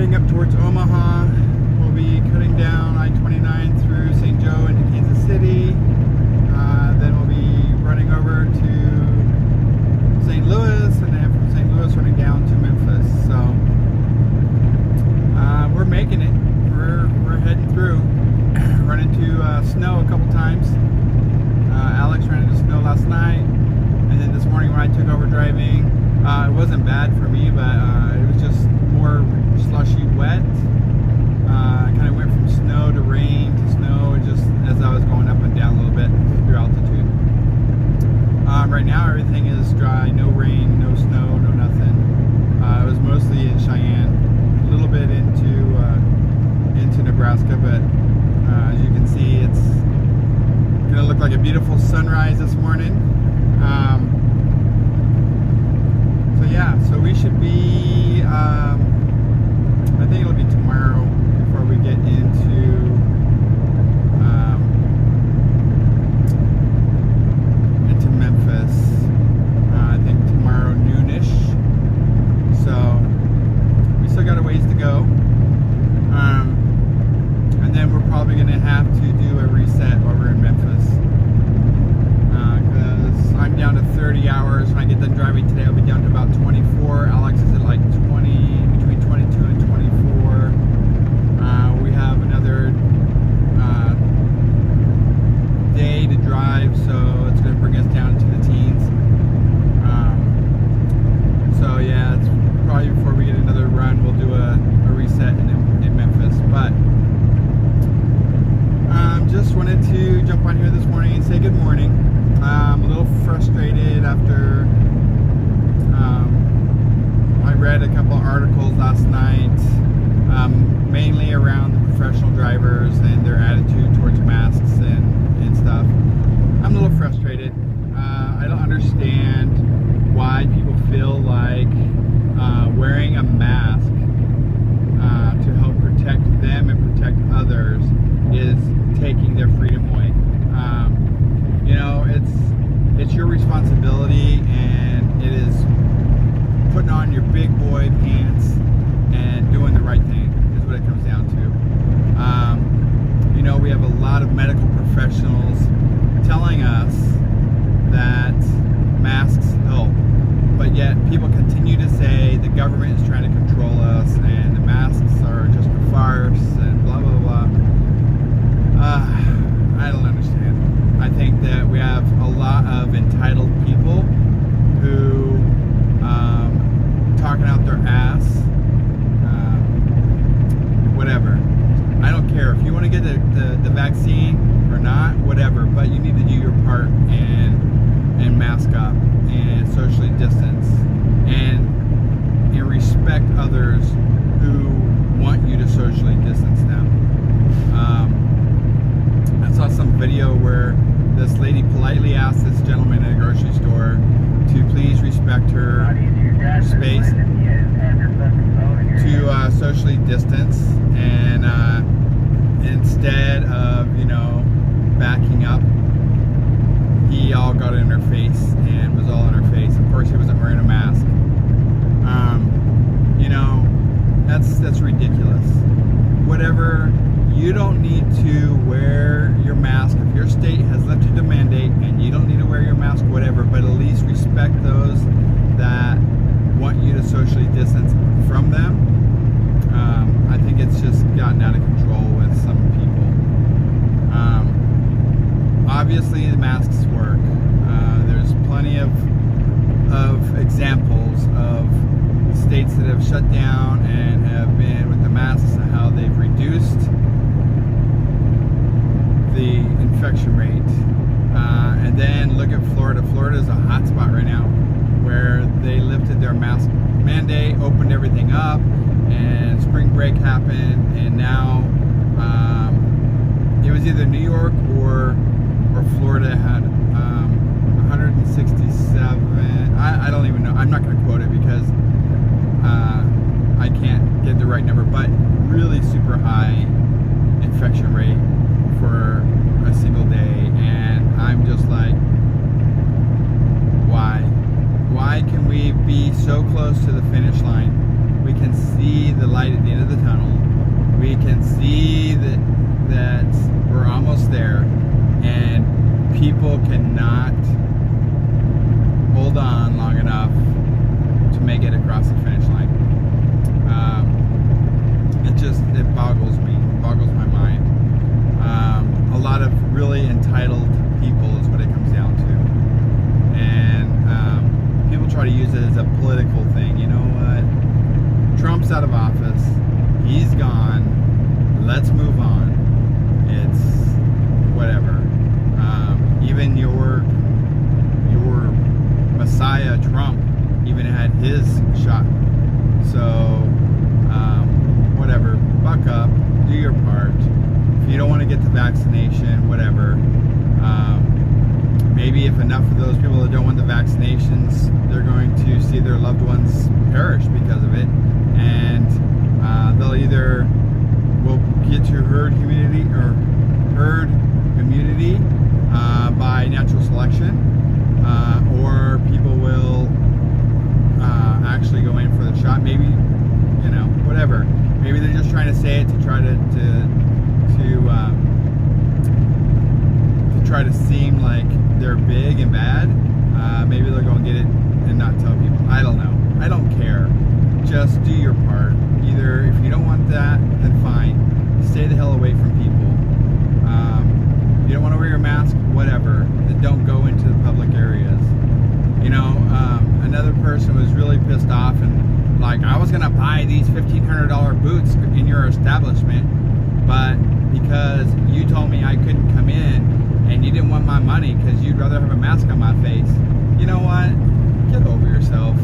heading up towards Omaha. We'll be cutting down I-29 through St. Joe into Kansas City. Then we'll be running over to St. Louis, and then from St. Louis running down to Memphis. So we're making it. We're heading through. Run into snow a couple times. Alex ran into snow last night, and then this morning when I took over driving, it wasn't bad for me, but it was just more slushy wet. Kind of went from snow to rain to snow, just as I was going up and down a little bit through altitude. Right now everything is dry, no rain, no snow, no nothing. It was mostly in Cheyenne, a little bit into Nebraska, but as you can see, it's gonna look like a beautiful sunrise this morning. So yeah, so we should be, I think it'll be tomorrow before we get into Memphis. I think tomorrow noonish. So we still got a ways to go. And then we're probably going to have to do a reset over in Memphis. Because I'm down to 30 hours. When I get done driving today, I'll be down to about 24. Alex is at like 20, between 22 and 24. We have another day to drive, so it's going to bring us down to the teens. So yeah, it's probably before we get another run, we'll do a reset in Memphis. But just wanted to jump on here this morning and say good morning. I'm a little frustrated after I read a couple of articles last night, mainly around the professional drivers and their attitude towards masks and stuff. I'm a little frustrated. I don't understand why people feel like wearing a mask to help protect them and protect others is taking their freedom away. You know, it's your responsibility, and it is putting on your big boy pants and doing the right thing is what it comes down to. You know, we have a lot of medical professionals telling us that masks help, but yet people continue to say the government is trying to control us and the masks are just a farce and blah blah blah. I don't understand. I think that we have a lot of entitled people who talking out their ass. Whatever. I don't care if you want to get the vaccine or not, whatever, but you need to do your part and mask up and socially distance and respect others who want you to socially distance them. I saw some video where this lady politely asked this gentleman at a grocery store to please respect her space, to socially distance, and instead of, you know, backing up, he all got in her face and was all in her face. Of course, he wasn't wearing a mask. You know, that's ridiculous. Whatever, you don't need to wear your mask. If your state has lifted the mandate and you don't need to wear your mask, whatever, but at least respect those that want you to socially distance from them. I think it's just gotten out of control with some people. Obviously the masks work. There's plenty of examples of states that have shut down and have been with the masks and how they've reduced the infection rate. And then look at Florida. Florida is a hot spot right now where they lifted their mask mandate, opened everything up, and spring break happened, and now it was either New York or Florida had 167. I don't even know. I'm not going to quote it because I can't get the right number, but really super high infection rate for a single day, and I'm just like, why? Why can we be so close to the finish line? We can see the light at the end of the tunnel. Trump's out of office. He's gone. Let's move on. It's whatever. Even your Messiah Trump even had his shot. So whatever. Buck up. Do your part. If you don't want to get the vaccination, whatever. Maybe if enough of those people that don't want the vaccinations, they're going to see their loved ones perish because of it, and they'll either will get to herd immunity by natural selection, or people will actually go in for the shot. Maybe, whatever. Maybe they're just trying to say it to try to try to seem like they're big and bad. Maybe they'll go and get it and not tell people. I don't know. I don't care. Just do your part. Either if you don't want that, then fine. Stay the hell away from people. You don't want to wear your mask, whatever. Then don't go into the public areas. Another person was really pissed off and like, I was gonna buy these $1,500 boots in your establishment, but because you told me I couldn't come in and you didn't want my money because you'd rather have a mask on my face. You know what? Get over yourself.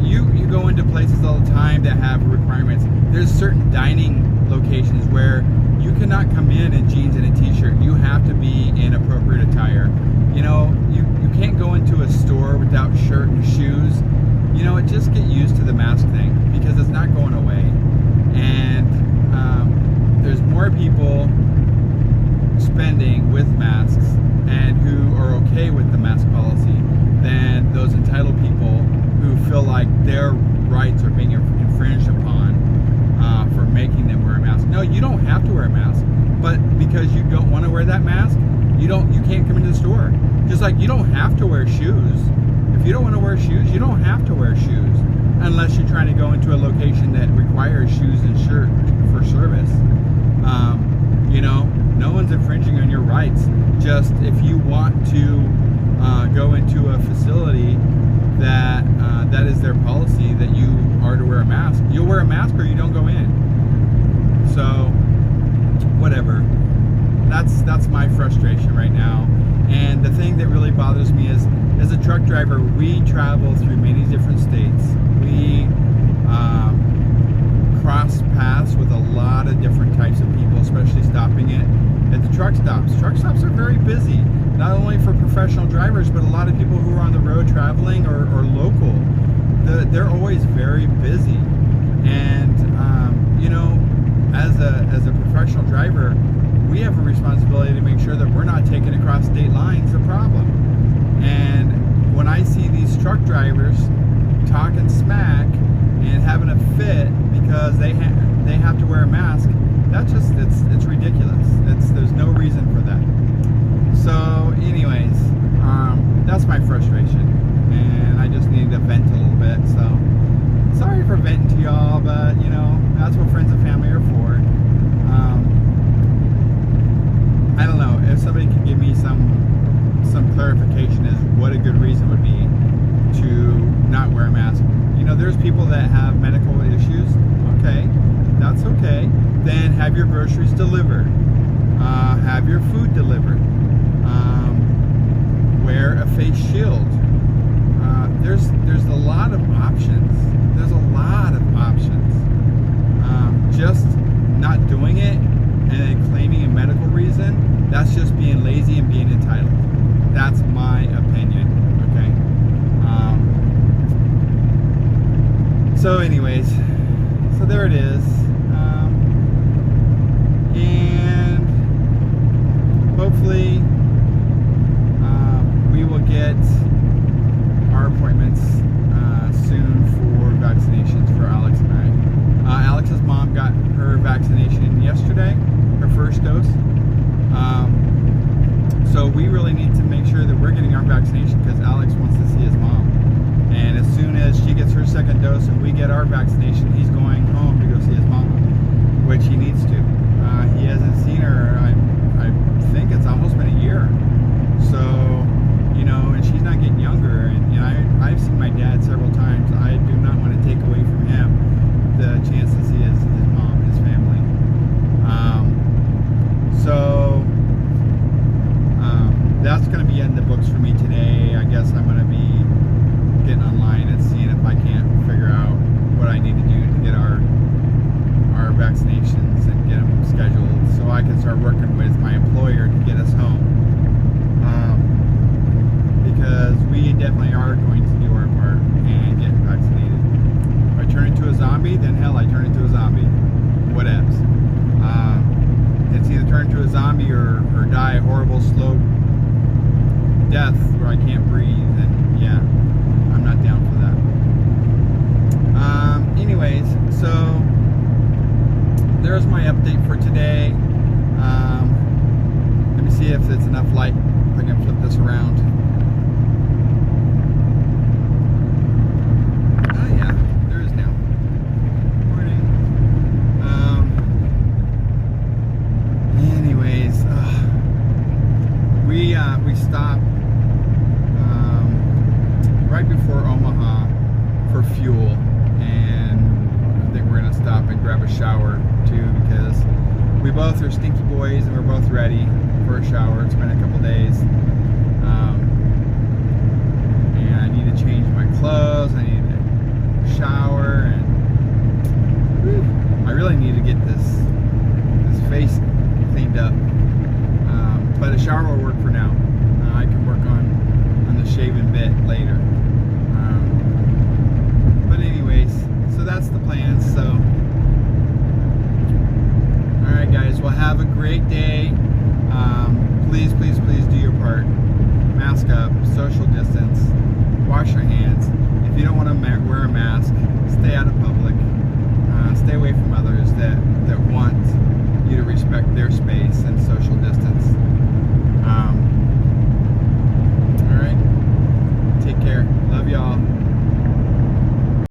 You go into places all the time that have requirements. There's certain dining locations where you cannot come in jeans and a t-shirt. You have to be in appropriate attire. You can't go into a store without shirt and shoes. Just get used to the mask thing because it's not going away. And there's more people spending with masks and who are okay with the mask policy than those entitled people who feel like their rights are being infringed upon for making them wear a mask. No, you don't have to wear a mask, but because you don't want to wear that mask, you can't come into the store. Just like you don't have to wear shoes. If you don't want to wear shoes, you don't have to wear shoes unless you're trying to go into a location that requires shoes and shirt for service. No one's infringing on your rights. Just if you want to go into a facility that is their policy that you are to wear a mask, you'll wear a mask or you don't go in. So whatever. That's my frustration right now. And the thing that really bothers me is, as a truck driver, we travel through many different states. We cross paths with a lot of different types of people, especially stopping at the truck stops. Truck stops are very busy, not only for professional drivers, but a lot of people who are on the road traveling or local. They're always very busy. And, as a professional driver, we have a responsibility to make sure that we're not taking across state lines a problem. And when I see these truck drivers talking smack and having a fit because they have to wear a mask, it's ridiculous. There's no reason for that. So anyways, that's my frustration, and I just needed to vent a little bit. So sorry for venting to y'all, but that's what friends and family are for. I don't know if somebody can give me some clarification as what a good reason would be to not wear a mask. There's people that have medical issues. Okay, that's okay. Then have your groceries delivered. Have your food delivered. Wear a face shield. There's a lot of options. There's a lot of options. Just not doing it and then claiming a medical reason, that's just being lazy and being entitled. That's my opinion. Okay. So anyways, so there it is. And hopefully we will get our appointments soon for vaccinations for Alex and I. Alex's mom got her vaccination yesterday, her first dose. So we really need to make sure that we're getting our vaccination because Alex wants to see his mom. And as soon as she gets her second dose and we get our vaccination, he's going home to go see his mom, which he needs to. He hasn't seen her, I think it's almost been a year. So, and she's not getting younger. And I've seen my dad several times. I do not want to take away from him. soon to get our vaccinations and get them scheduled so I can start working with my employer to get us home. Because we definitely are going to do our part and get vaccinated. If I turn into a zombie, then hell, I turn into a zombie. Whatevs. It's either turn into a zombie or die a horrible, slow death where I can't breathe, and yeah, I'm not down for that. Anyways, so there's my update for today. Let me see if it's enough light, if I can flip this around. Oh yeah, there is now. Morning. Anyways, we stopped right before Omaha for fuel, and I think we're gonna stop and grab a shower too, because we both are stinky boys and we're both ready for a shower. It's been a couple days, and I need to change my clothes, I need to shower.